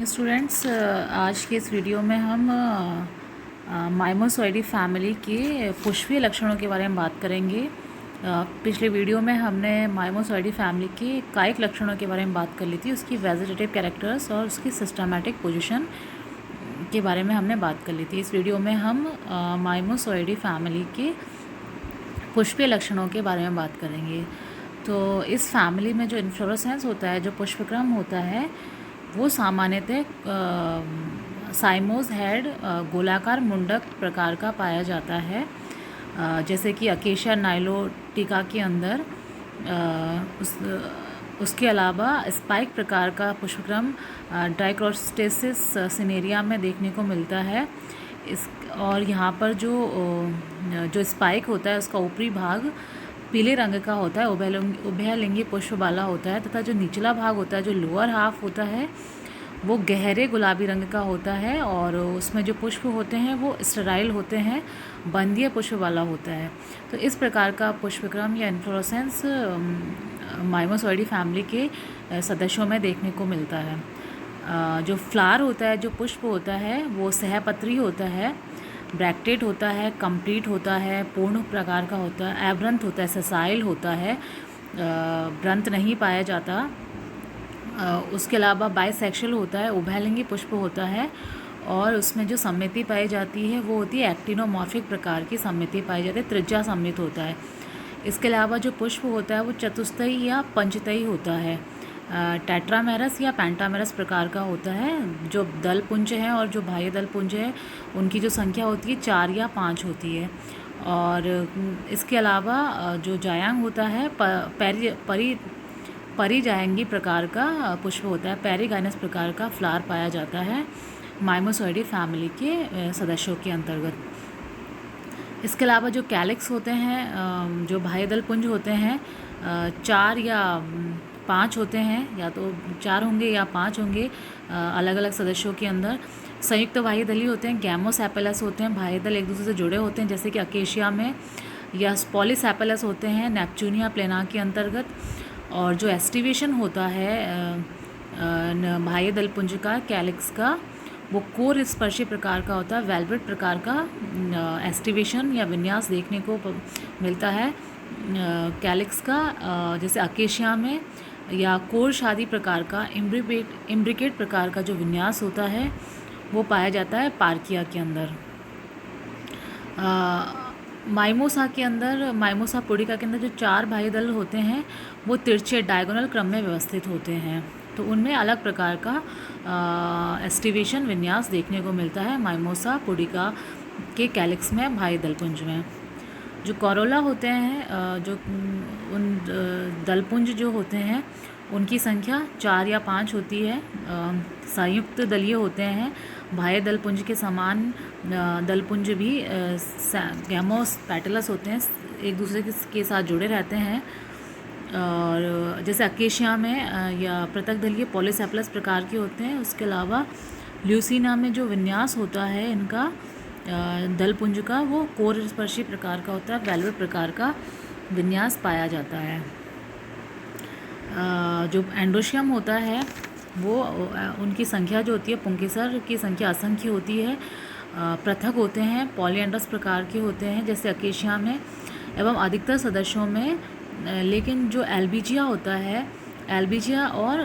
Students, आज के इस वीडियो में हम माइमोसॉइडी फैमिली के पुष्पीय लक्षणों के बारे में बात करेंगे। पिछले वीडियो में हमने माइमोसॉइडी फैमिली के कायिक लक्षणों के बारे में बात कर ली थी, उसकी वेजिटेटिव कैरेक्टर्स और उसकी सिस्टमैटिक पोजीशन के बारे में हमने बात कर ली थी। इस वीडियो में हम माइमोसॉइडी फैमिली के पुष्पीय लक्षणों के बारे में बात करेंगे। तो इस फैमिली में जो इन्फ्लोरेसेंस होता है, जो पुष्पक्रम होता है, वो सामान्यतः साइमोस हेड गोलाकार मुंडक प्रकार का पाया जाता है, जैसे कि अकेशिया नाइलोटिका के अंदर। उसके अलावा स्पाइक प्रकार का पुष्पक्रम डाइक्रोस्टेसिस सिनेरिया में देखने को मिलता है। और यहाँ पर जो स्पाइक होता है उसका ऊपरी भाग पीले रंग का होता है, उभयलिंगी पुष्प वाला होता है, तथा जो निचला भाग होता है, जो लोअर हाफ होता है, वो गहरे गुलाबी रंग का होता है और उसमें जो पुष्प होते हैं वो स्टेराइल होते हैं, बंदीय पुष्प वाला होता है। तो इस प्रकार का पुष्पक्रम या इन्फ्लोरेसेंस माइमोसॉइडी फैमिली के सदस्यों में देखने को मिलता है। जो फ्लावर होता है, जो पुष्प होता है, वो सहपत्री होता है, ब्रैक्टेड होता है, कंप्लीट होता है, पूर्ण प्रकार का होता है, एब्रंथ होता है, सेसाइल होता है, ब्रंथ नहीं पाया जाता। उसके अलावा बाइसेक्शुअल होता है, उभयलिंगी पुष्प होता है और उसमें जो सम्मिति पाई जाती है वो होती है एक्टिनोमॉर्फिक प्रकार की सम्मिति पाई जाती है, त्रिज्या सम्मित होता है। इसके अलावा जो पुष्प होता है वो चतुस्तयी या पंचतयी होता है, टेट्रामेरस या पेंटामेरस प्रकार का होता है। जो दल पुंज है और जो बाह्य दल पुंज है उनकी जो संख्या होती है 4 या 5 होती है। और इसके अलावा जो जायांग होता है परिजायंगी प्रकार का पुष्प होता है, पेरिगाइनस प्रकार का फ्लावर पाया जाता है माइमोसॉइडी फैमिली के सदस्यों के अंतर्गत। इसके अलावा जो कैलिक्स होते हैं, जो बाह्य दल पुंज होते हैं, 4 या 5 होते हैं, या तो 4 होंगे या 5 होंगे अलग अलग सदस्यों के अंदर। संयुक्त बाह्य दली होते हैं, गैमोसेपेलस होते हैं, बाह्य दल एक दूसरे से जुड़े होते हैं, जैसे कि अकेशिया में, या पॉलीसेपेलस होते हैं नेप्चूनिया प्लेना के अंतर्गत। और जो एस्टिवेशन होता है बाह्य दल पुंज का, कैलिक्स का, वो कोर स्पर्शी प्रकार का होता है, वेलवेट प्रकार का एस्टिवेशन या विन्यास देखने को मिलता है कैलिक्स का। जैसे अकेशिया में या कोर शादी प्रकार का इम्ब्रिकेट प्रकार का जो विन्यास होता है वो पाया जाता है पार्किया के अंदर। माइमोसा के अंदर, माइमोसा पुडिका के अंदर जो 4 बाह्य दल होते हैं वो तिरछे डायगोनल क्रम में व्यवस्थित होते हैं, तो उनमें अलग प्रकार का एस्टिवेशन विन्यास देखने को मिलता है माइमोसा पुडिका के कैलिक्स में, बाह्य दलपुंज में। जो कोरोला होते हैं, जो उन दलपुंज जो होते हैं उनकी संख्या 4 या 5 होती है, संयुक्त दलीय होते हैं, बाह्य दलपुंज के समान दलपुंज भी गैमोस पैटलस होते हैं, एक दूसरे के साथ जुड़े रहते हैं। और जैसे अकेशिया में या पृथक दलीय पॉलीसेपलस प्रकार के होते हैं। उसके अलावा ल्यूसीना में जो विन्यास होता है इनका दलपुंज का, वो कोर स्पर्शी प्रकार का होता है, वेलवेट प्रकार का विन्यास पाया जाता है। जो एंडोशियम होता है वो उनकी संख्या जो होती है, पुंकेसर की संख्या असंख्य होती है, पृथक होते हैं, पॉलीएंड्रस प्रकार के होते हैं जैसे अकेशिया में एवं अधिकतर सदस्यों में। लेकिन जो एल्बिजिया होता है, एल्बिजिया और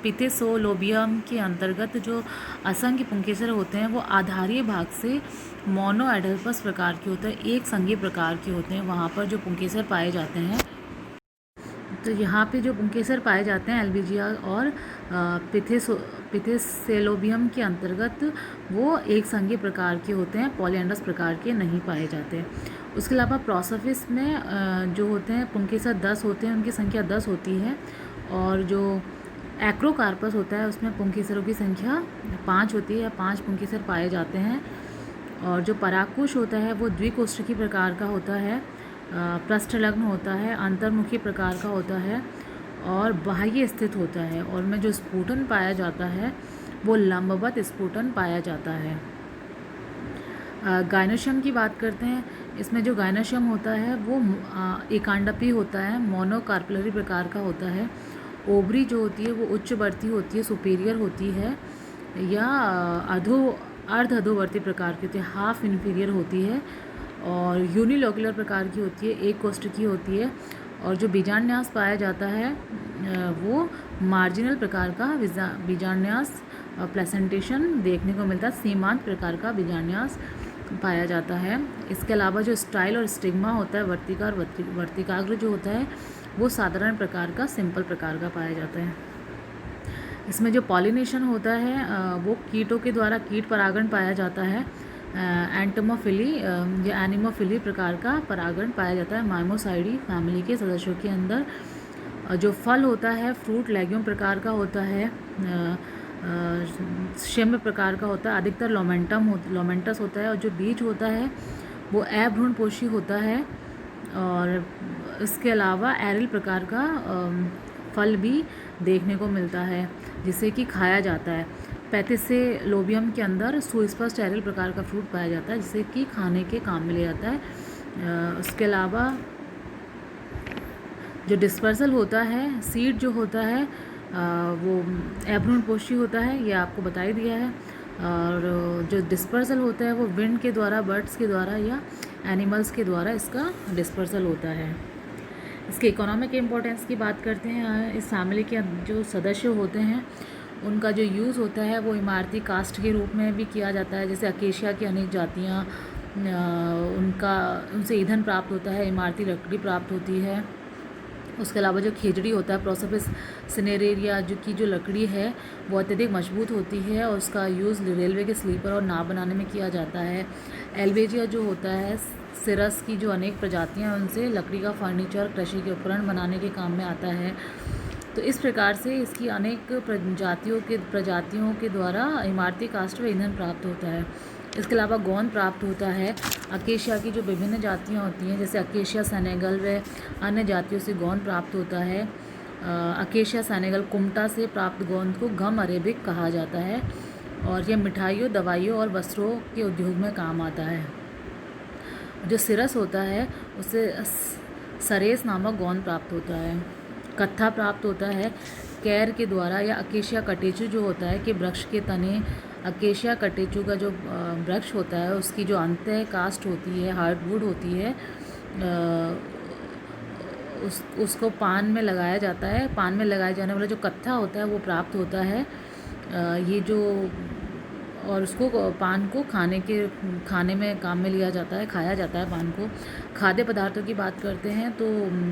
पिथेसोलोबियम के अंतर्गत जो असंख्य पुंकेसर होते हैं वो आधारीय भाग से मोनोएडल्पस प्रकार के होते हैं, एक संघीय प्रकार के होते हैं। वहाँ पर जो पुंकेसर पाए जाते हैं, तो यहाँ पे जो पुंकेसर पाए जाते हैं एल्बिजिया और पिथेसेलोबियम के अंतर्गत, वो एक संघीय प्रकार के होते हैं, पॉलीएंड्रस प्रकार के नहीं पाए जाते। उसके अलावा प्रोसोफिस में जो होते हैं पुंकेसर 10 होते हैं, उनकी संख्या 10 होती है। और जो एक्रोकार्पस होता है उसमें पुंकेसरों की संख्या 5 होती है, या 5 पुंकेसर पाए जाते हैं। और जो परागकोश होता है वो द्विकोष्ठकी प्रकार का होता है, पृष्ठलग्न होता है, अंतर्मुखी प्रकार का होता है और बाह्य स्थित होता है। और में जो स्फुटन पाया जाता है वो लंबवत स्फुटन पाया जाता है। गायनोशियम की बात करते हैं। इसमें जो गायनोशियम होता है वो एकांडपी होता है, मोनोकार्पलरी प्रकार का होता है ओवरी जो होती है वो उच्च वर्ती होती है, सुपीरियर होती है, या अर्ध अधोवर्ती प्रकार की होती है, हाफ इन्फीरियर होती है, और यूनिलोकुलर प्रकार की होती है, एक कोष्ठकी होती है। और जो बीजांडन्यास पाया जाता है वो मार्जिनल प्रकार का बीजांडन्यास प्लेसेंटेशन देखने को मिलता है, सीमांत प्रकार का बीजांडन्यास पाया जाता है। इसके अलावा जो स्टाइल और स्टिग्मा होता है वर्तिका और वर्तिकाग्र जो होता है वो साधारण प्रकार का, सिंपल प्रकार का पाया जाता है। इसमें जो पॉलिनेशन होता है वो कीटों के द्वारा कीट परागण पाया जाता है। एंटोमोफिली या एनिमोफिली प्रकार का परागण पाया जाता है माइमोसाइडी फैमिली के सदस्यों के अंदर। जो फल होता है फ्रूट लेग्यूम प्रकार का होता है, शिम्ब प्रकार का होता है, अधिकतर लोमेंटस होता है। और जो बीज होता है वो अभ्रूणपोषी होता है। और इसके अलावा एरिल प्रकार का फल भी देखने को मिलता है जिसे कि खाया जाता है। पैथिसेलोबियम के अंदर सुस्पष्ट एरिल प्रकार का फ्रूट पाया जाता है जिसे कि खाने के काम में लिया जाता है। उसके अलावा जो डिस्पर्सल होता है, सीड जो होता है वो अभ्रूणपोषी होता है, ये आपको बता ही दिया है। और जो डिस्पर्सल होता है वो विंड के द्वारा, बर्ड्स के द्वारा या एनिमल्स के द्वारा इसका डिस्पर्सल होता है। इसके इकोनॉमिक इम्पोर्टेंस की बात करते हैं। इस फैमिली के जो सदस्य होते हैं उनका जो यूज़ होता है वो इमारती कास्ट के रूप में भी किया जाता है। जैसे अकेशिया की अनेक जातियाँ, उनसे ईंधन प्राप्त होता है, इमारती लकड़ी प्राप्त होती है। उसके अलावा जो खेजड़ी होता है प्रोसोपिस सिनेरेरिया, जो लकड़ी है वो अत्यधिक मजबूत होती है और उसका यूज़ रेलवे के स्लीपर और नाव बनाने में किया जाता है। एल्बेजिया जो होता है सिरस की जो अनेक प्रजातियां, उनसे लकड़ी का फर्नीचर, कृषि के उपकरण बनाने के काम में आता है। तो इस प्रकार से इसकी अनेक प्रजातियों के द्वारा इमारती कास्ट में ईंधन प्राप्त होता है। इसके अलावा गोंद प्राप्त होता है। अकेशिया की जो विभिन्न जातियाँ होती हैं जैसे अकेशिया सेनेगल व अन्य जातियों से गोंद प्राप्त होता है। अकेशिया सेनेगल कुमटा से प्राप्त गोंद को गम अरेबिक कहा जाता है और यह मिठाइयों, दवाइयों और वस्त्रों के उद्योग में काम आता है। जो सिरस होता है उससे सरेस नामक गोंद प्राप्त होता है। कत्था प्राप्त होता है कैर के द्वारा या अकेशिया कटेचु जो होता है कि वृक्ष के तने, अकेशिया कटेचु का जो वृक्ष होता है उसकी जो अंतः कास्ट होती है, हार्डवुड होती है, उसको पान में लगाया जाता है। पान में लगाए जाने वाला जो कत्था होता है वो प्राप्त होता है। ये जो और उसको पान को खाने में काम में लिया जाता है, खाया जाता है पान को। खाद्य पदार्थों की बात करते हैं तो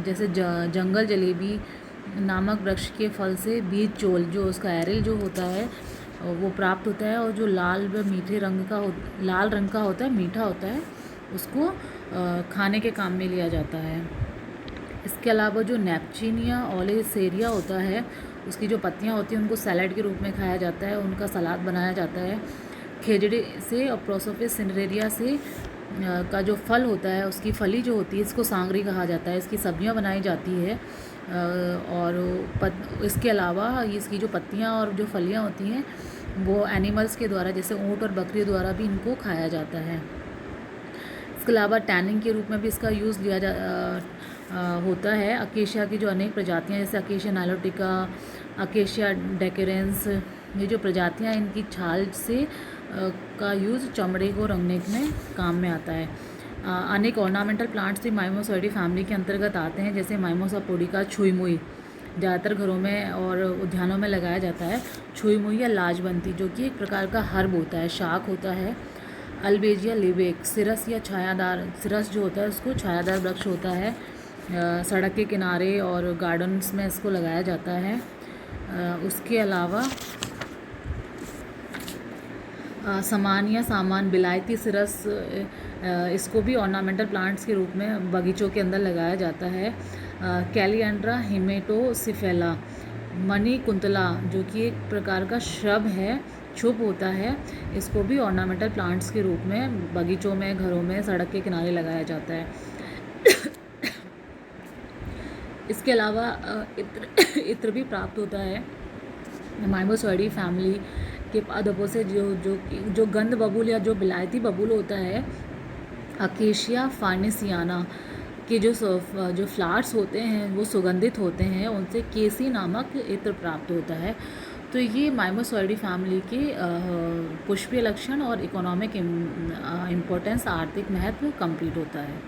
जैसे जंगल जलेबी नामक वृक्ष के फल से बीज चोल जो उसका एरिल जो होता है वो प्राप्त होता है और जो लाल व मीठे लाल रंग का होता है, मीठा होता है, उसको खाने के काम में लिया जाता है। इसके अलावा जो नेपचिनिया ओलेसेरिया होता है उसकी जो पत्तियां होती हैं उनको सैलड के रूप में खाया जाता है, उनका सलाद बनाया जाता है। खेजड़ी से और प्रोसोपिस सिनेरेरिया से का जो फल होता है उसकी फली जो होती है इसको सांगरी कहा जाता है, इसकी सब्जियां बनाई जाती है। और इसके अलावा इसकी जो पत्तियां और जो फलियां होती हैं वो एनिमल्स के द्वारा जैसे ऊँट और बकरी द्वारा भी इनको खाया जाता है। इसके अलावा टैनिंग के रूप में भी इसका यूज़ होता है। अकेशिया की जो अनेक प्रजातियां जैसे अकेशिया नाइलोटिका, अकेशिया डेकेरेंस, ये जो प्रजातियां इनकी छाल से का यूज़ चमड़े को रंगने में काम में आता है। अनेक ऑर्नामेंटल प्लांट्स भी माइमोसॉइडी फैमिली के अंतर्गत आते हैं जैसे माइमोसा पोडिका, छुई-मुई ज़्यादातर घरों में और उद्यानों में लगाया जाता है। छुई-मुई या लाजवंती जो कि एक प्रकार का हर्ब होता है, शाक होता है। अल्बेजिया लिवेक सिरस या छायादार, सिरस जो होता है उसको छायादार वृक्ष होता है, सड़क के किनारे और गार्डन्स में इसको लगाया जाता है। उसके अलावा सामान बिलायती सिरस, इसको भी ऑर्नामेंटल प्लांट्स के रूप में बगीचों के अंदर लगाया जाता है। कैलिएंड्रा हिमेटोसिफेला, मनी कुंतला जो कि एक प्रकार का श्रब है, छुप होता है, इसको भी ऑर्नामेंटल प्लांट्स के रूप में बगीचों में, घरों में, सड़क के किनारे लगाया जाता है। इसके अलावा इत्र भी प्राप्त होता है माइमोसॉइडी फैमिली के पादपों से। जो गंध बबूल या जो बिलायती बबूल होता है अकेशिया फार्नेसियाना, कि जो फ्लावर्स होते हैं वो सुगंधित होते हैं, उनसे केसी नामक इत्र प्राप्त होता है। तो ये माइमोसॉइडी फैमिली के पुष्पीय लक्षण और इकोनॉमिक इम्पोर्टेंस, आर्थिक महत्व कंप्लीट होता है।